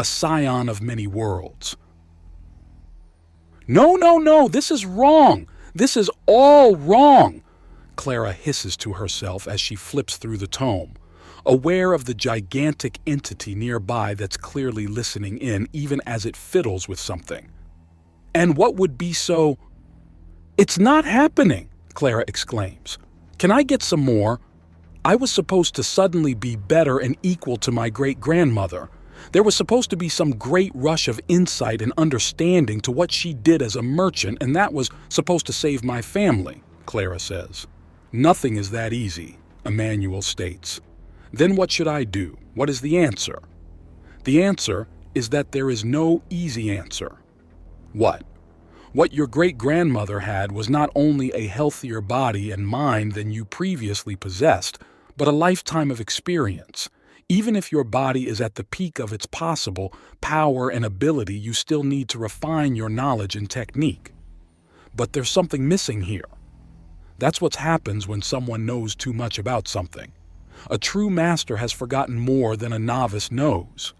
a scion of many worlds. No, no, no, this is wrong. This is all wrong, Clara hisses to herself as she flips through the tome, aware of the gigantic entity nearby that's clearly listening in even as it fiddles with something. And what would be so... It's not happening, Clara exclaims. Can I get some more? I was supposed to suddenly be better and equal to my great-grandmother. There was supposed to be some great rush of insight and understanding to what she did as a merchant, and that was supposed to save my family, Clara says. Nothing is that easy, Emmanuel states. Then what should I do? What is the answer? The answer is that there is no easy answer. What? What your great-grandmother had was not only a healthier body and mind than you previously possessed, but a lifetime of experience. Even if your body is at the peak of its possible power and ability, you still need to refine your knowledge and technique. But there's something missing here. That's what happens when someone knows too much about something. A true master has forgotten more than a novice knows.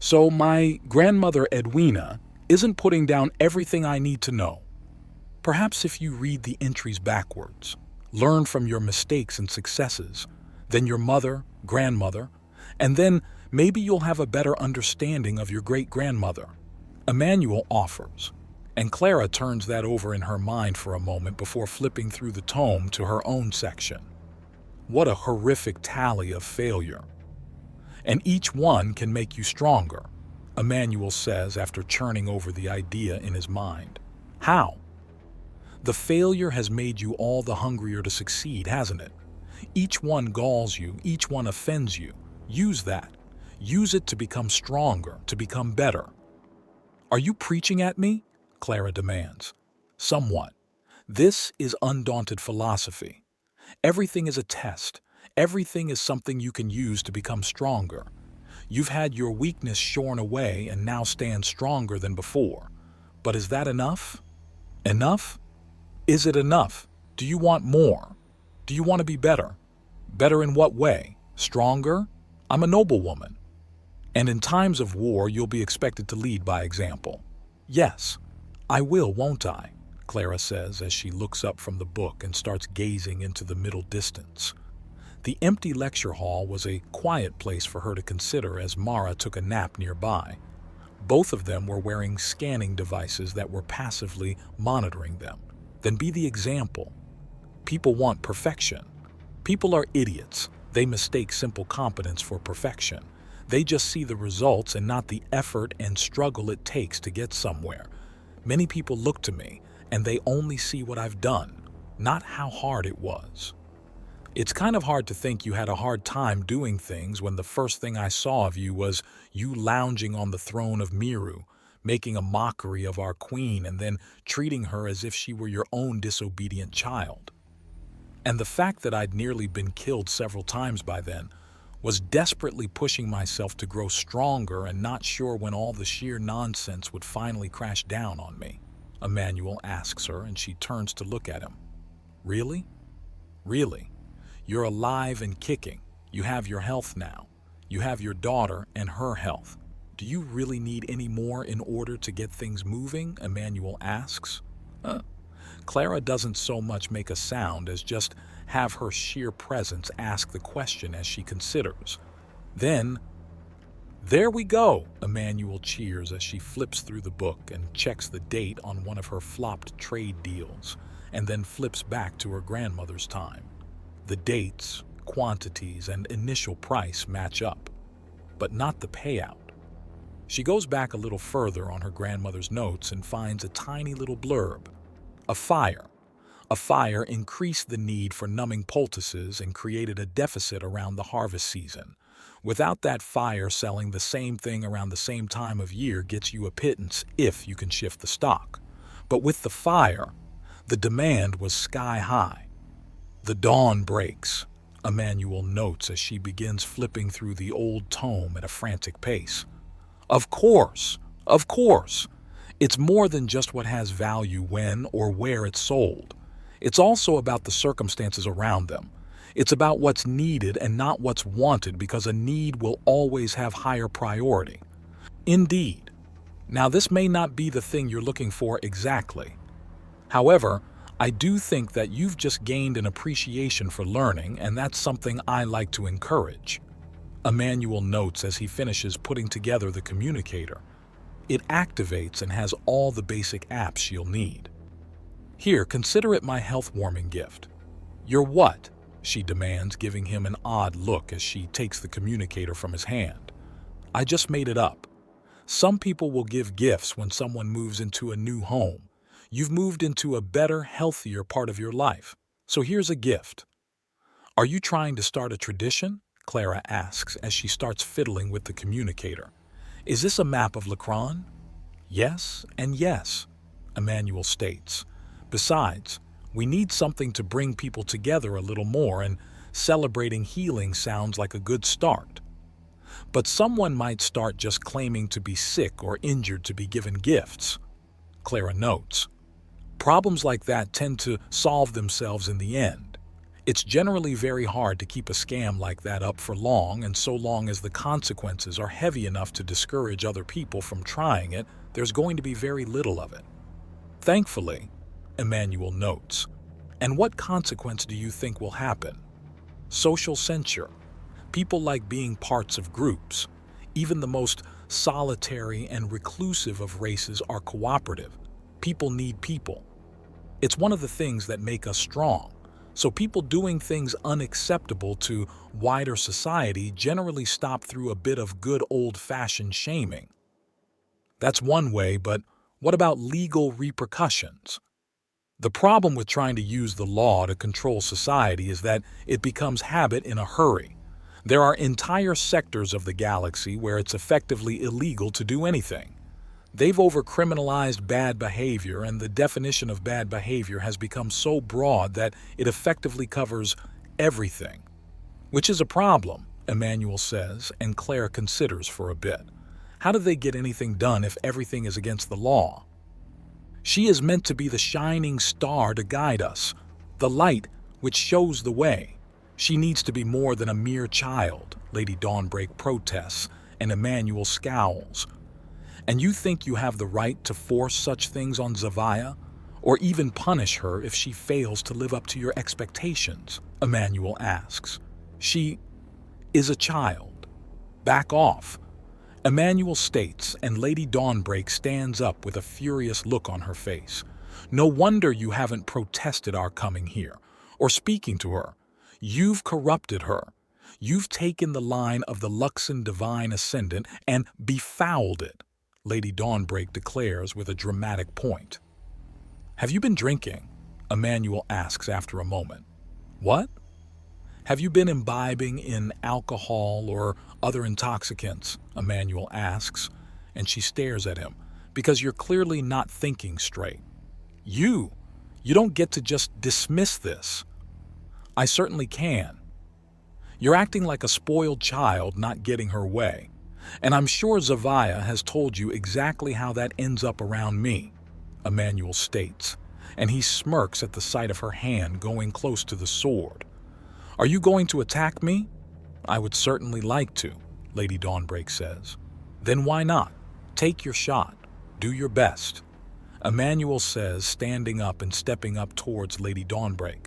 So my grandmother Edwina isn't putting down everything I need to know. Perhaps if you read the entries backwards, learn from your mistakes and successes, then your mother, grandmother, and then maybe you'll have a better understanding of your great-grandmother, Emmanuel offers, and Clara turns that over in her mind for a moment before flipping through the tome to her own section. What a horrific tally of failure. And each one can make you stronger, Emmanuel says after churning over the idea in his mind. How? The failure has made you all the hungrier to succeed, hasn't it? Each one galls you, each one offends you. Use that. Use it to become stronger, to become better. Are you preaching at me? Clara demands. Somewhat. This is undaunted philosophy. Everything is a test. Everything is something you can use to become stronger. You've had your weakness shorn away and now stand stronger than before. But is that enough? Enough? Is it enough? Do you want more? Do you want to be better? Better in what way? Stronger? I'm a noblewoman. And in times of war, you'll be expected to lead by example. Yes, I will, won't I? Clara says as she looks up from the book and starts gazing into the middle distance. The empty lecture hall was a quiet place for her to consider as Mara took a nap nearby. Both of them were wearing scanning devices that were passively monitoring them. Then be the example. People want perfection. People are idiots. They mistake simple competence for perfection. They just see the results and not the effort and struggle it takes to get somewhere. Many people look to me, and they only see what I've done, not how hard it was. It's kind of hard to think you had a hard time doing things when the first thing I saw of you was you lounging on the throne of Miru, making a mockery of our queen and then treating her as if she were your own disobedient child. And the fact that I'd nearly been killed several times by then was desperately pushing myself to grow stronger and not sure when all the sheer nonsense would finally crash down on me. Emmanuel asks her, and she turns to look at him. Really? Really? You're alive and kicking. You have your health now. You have your daughter and her health. Do you really need any more in order to get things moving? Emmanuel asks. Clara doesn't so much make a sound as just have her sheer presence ask the question as she considers. Then, there we go, Emmanuel cheers as she flips through the book and checks the date on one of her flopped trade deals, and then flips back to her grandmother's time. The dates, quantities, and initial price match up, but not the payout. She goes back a little further on her grandmother's notes and finds a tiny little blurb. A fire. A fire increased the need for numbing poultices and created a deficit around the harvest season. Without that fire, selling the same thing around the same time of year gets you a pittance if you can shift the stock. But with the fire, the demand was sky high. The dawn breaks, Emmanuel notes as she begins flipping through the old tome at a frantic pace. Of course. It's more than just what has value when or where it's sold. It's also about the circumstances around them. It's about what's needed and not what's wanted, because a need will always have higher priority. Indeed. Now, this may not be the thing you're looking for exactly. However, I do think that you've just gained an appreciation for learning, and that's something I like to encourage. Emmanuel notes as he finishes putting together the communicator. It activates and has all the basic apps you'll need. Here, consider it my health-warming gift. You're what? She demands, giving him an odd look as she takes the communicator from his hand. I just made it up. Some people will give gifts when someone moves into a new home. You've moved into a better, healthier part of your life. So here's a gift. Are you trying to start a tradition? Clara asks as she starts fiddling with the communicator. Is this a map of Lacron? Yes and yes, Emmanuel states. Besides, we need something to bring people together a little more, and celebrating healing sounds like a good start. But someone might start just claiming to be sick or injured to be given gifts. Clara notes. Problems like that tend to solve themselves in the end. It's generally very hard to keep a scam like that up for long, and so long as the consequences are heavy enough to discourage other people from trying it, there's going to be very little of it. Thankfully, Emmanuel notes. And what consequence do you think will happen? Social censure. People like being parts of groups. Even the most solitary and reclusive of races are cooperative. People need people. It's one of the things that make us strong. So people doing things unacceptable to wider society generally stop through a bit of good old-fashioned shaming. That's one way, but what about legal repercussions? The problem with trying to use the law to control society is that it becomes habit in a hurry. There are entire sectors of the galaxy where it's effectively illegal to do anything. They've over-criminalized bad behavior, and the definition of bad behavior has become so broad that it effectively covers everything. Which is a problem, Emmanuel says, and Claire considers for a bit. How do they get anything done if everything is against the law? She is meant to be the shining star to guide us, the light which shows the way. She needs to be more than a mere child, Lady Dawnbreak protests, and Emmanuel scowls. And you think you have the right to force such things on Zavaya? Or even punish her if she fails to live up to your expectations? Emmanuel asks. She is a child. Back off. Emmanuel states, and Lady Dawnbreak stands up with a furious look on her face. No wonder you haven't protested our coming here, or speaking to her. You've corrupted her. You've taken the line of the Luxon divine ascendant and befouled it, Lady Dawnbreak declares with a dramatic point. Have you been drinking? Emmanuel asks after a moment. What? Have you been imbibing in alcohol or other intoxicants? Emmanuel asks, and she stares at him, because you're clearly not thinking straight. You don't get to just dismiss this. I certainly can. You're acting like a spoiled child not getting her way. And I'm sure Zavaya has told you exactly how that ends up around me, Emmanuel states, and he smirks at the sight of her hand going close to the sword. Are you going to attack me? I would certainly like to, Lady Dawnbreak says. Then why not? Take your shot. Do your best, Emmanuel says, standing up and stepping up towards Lady Dawnbreak.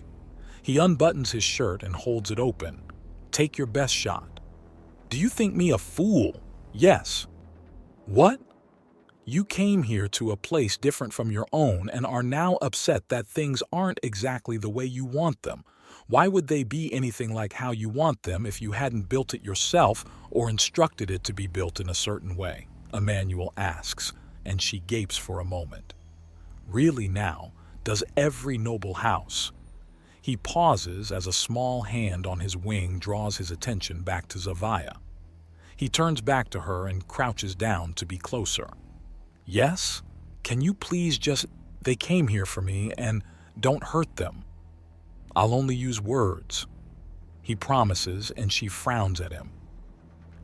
He unbuttons his shirt and holds it open. Take your best shot. Do you think me a fool? Yes. What? You came here to a place different from your own and are now upset that things aren't exactly the way you want them. Why would they be anything like how you want them if you hadn't built it yourself or instructed it to be built in a certain way? Emmanuel asks, and she gapes for a moment. Really now, does every noble house? He pauses as a small hand on his wing draws his attention back to Zavaya. He turns back to her and crouches down to be closer. Yes? Can you please just... They came here for me, and don't hurt them. I'll only use words. He promises, and she frowns at him.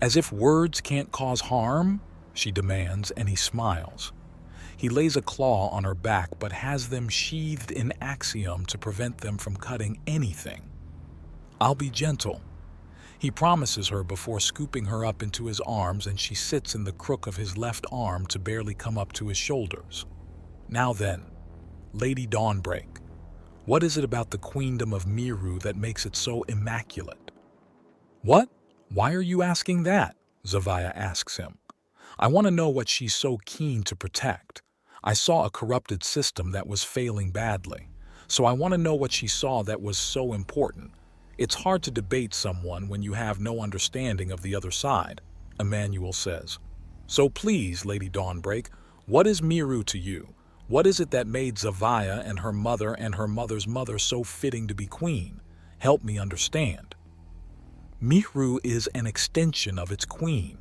As if words can't cause harm? She demands, and he smiles. He lays a claw on her back, but has them sheathed in axiom to prevent them from cutting anything. I'll be gentle. He promises her before scooping her up into his arms, and she sits in the crook of his left arm to barely come up to his shoulders. Now then, Lady Dawnbreak, what is it about the queendom of Miru that makes it so immaculate? What? Why are you asking that? Zavia asks him. I want to know what she's so keen to protect. I saw a corrupted system that was failing badly, so I want to know what she saw that was so important. It's hard to debate someone when you have no understanding of the other side, Emmanuel says. So please, Lady Dawnbreak, what is Miru to you? What is it that made Zavia and her mother's mother so fitting to be queen? Help me understand. Miru is an extension of its queen,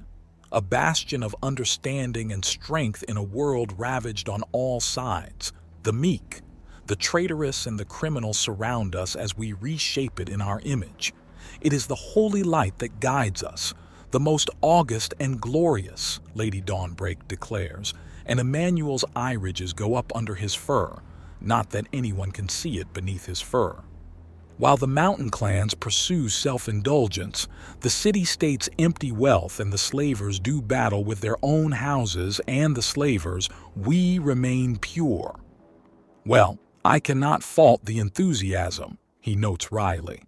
a bastion of understanding and strength in a world ravaged on all sides. The meek, the traitorous, and the criminal surround us as we reshape it in our image. It is the holy light that guides us, the most august and glorious, Lady Dawnbreak declares, and Emmanuel's eye ridges go up under his fur, not that anyone can see it beneath his fur. While the mountain clans pursue self-indulgence, the city-states empty wealth, and the slavers do battle with their own houses and the slavers, we remain pure. Well, I cannot fault the enthusiasm, he notes wryly.